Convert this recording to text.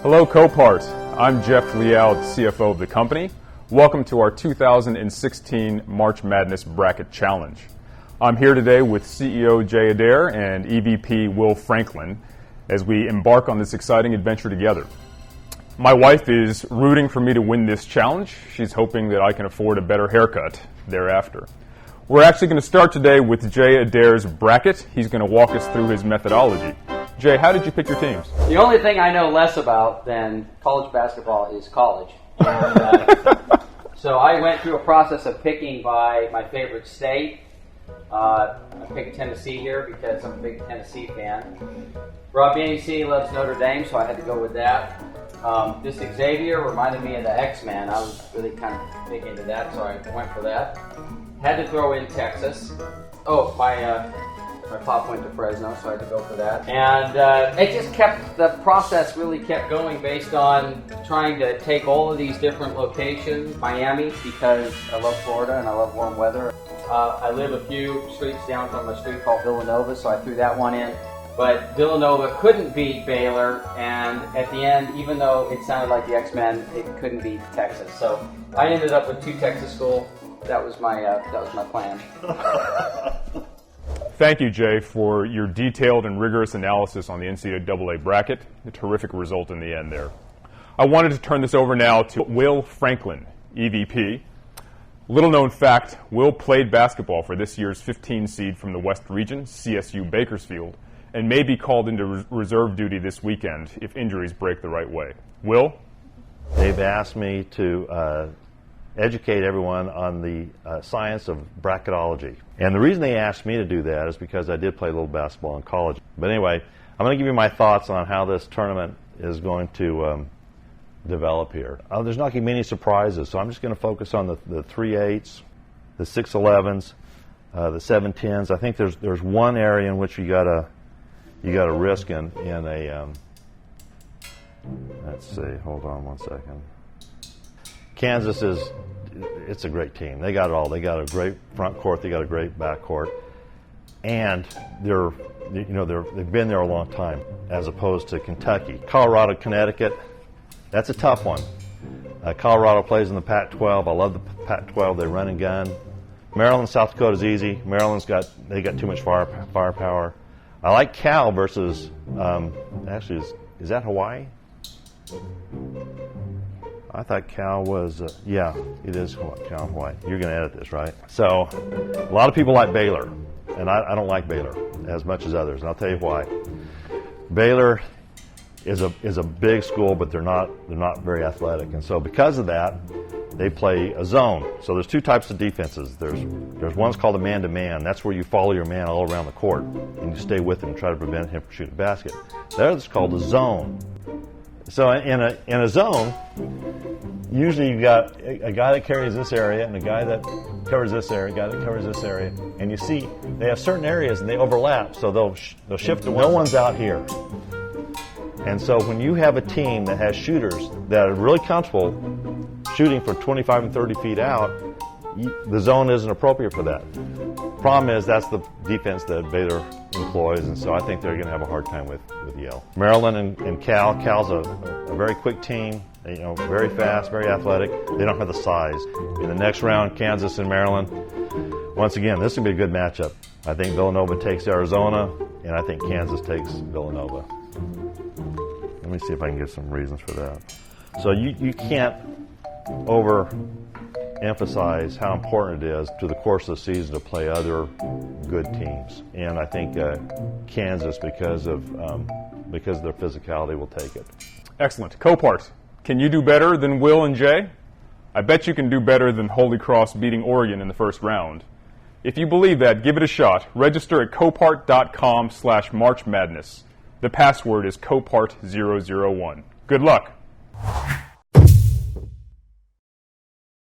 Hello, Copart. I'm Jeff Liao, the CFO of the company. Welcome to our 2016 March Madness Bracket Challenge. I'm here today with CEO Jay Adair and EVP Will Franklin as we embark on this exciting adventure together. My wife is rooting for me to win this challenge. She's hoping that I can afford a better haircut thereafter. We're actually going to start today with Jay Adair's bracket. He's going to walk us through his methodology. Jay, how did you pick your teams? The only thing I know less about than college basketball is college. And, so I went through a process of picking by my favorite state. I picked Tennessee here because I'm a big Tennessee fan. Rob BAC loves Notre Dame, so I had to go with that. This Xavier reminded me of the X-Men. I was really kind of big into that, so I went for that. Had to throw in Texas. Oh, my pop went to Fresno, so I had to go for that. And it just the process really kept going based on trying to take all of these different locations. Miami, because I love Florida and I love warm weather. I live a few streets down from a street called Villanova, so I threw that one in. But Villanova couldn't beat Baylor, and at the end, even though it sounded like the X-Men, it couldn't beat Texas. So I ended up with two Texas schools. That was my plan. Thank you, Jay, for your detailed and rigorous analysis on the NCAA bracket. A terrific result in the end there. I wanted to turn this over now to Will Franklin, EVP. Little known fact, Will played basketball for this year's 15 seed from the West Region, CSU Bakersfield, and may be called into reserve duty this weekend if injuries break the right way. Will? They've asked me to educate everyone on the science of bracketology. And the reason they asked me to do that is because I did play a little basketball in college. But anyway, I'm going to give you my thoughts on how this tournament is going to develop here. There's not going to be many surprises, so I'm just going to focus on the 3-8s, the 6-11s, the 7-10s. I think there's one area in which you got to risk in a let's see, hold on one second. Kansas it's a great team. They got it all. They got a great front court. They got a great back court, and they've been there a long time, as opposed to Kentucky. Colorado, Connecticut, that's a tough one. Colorado plays in the Pac-12. I love the Pac-12. They run and gun. Maryland, South Dakota is easy. Maryland's got too much firepower. I like Cal versus actually is that Hawaii? I thought Cal was, yeah, it is Cal, Hawaii. You're going to edit this, right? So, a lot of people like Baylor, and I don't like Baylor as much as others, and I'll tell you why. Baylor is a big school, but they're not very athletic, and so because of that, they play a zone. So there's two types of defenses. There's one's called a man-to-man. That's where you follow your man all around the court, and you stay with him and try to prevent him from shooting a basket. The other's called a zone. So in a zone, usually you've got a guy that carries this area and a guy that covers this area, a guy that covers this area, and you see they have certain areas and they overlap, so they'll shift to one. No one's out here. And so when you have a team that has shooters that are really comfortable shooting from 25 and 30 feet out, the zone isn't appropriate for that. Problem is that's the defense that Baylor employs, and so I think they're going to have a hard time with Yale. Maryland and Cal. Cal's a very quick team, very fast, very athletic. They don't have the size. In the next round, Kansas and Maryland. Once again, this will be a good matchup. I think Villanova takes Arizona, and I think Kansas takes Villanova. Let me see if I can give some reasons for that. So you can't overemphasize how important it is to the course of the season to play other good teams. And I think Kansas, because of their physicality, will take it. Excellent. Copart, can you do better than Will and Jay? I bet you can do better than Holy Cross beating Oregon in the first round. If you believe that, give it a shot. Register at copart.com/MarchMadness. The password is Copart001. Good luck.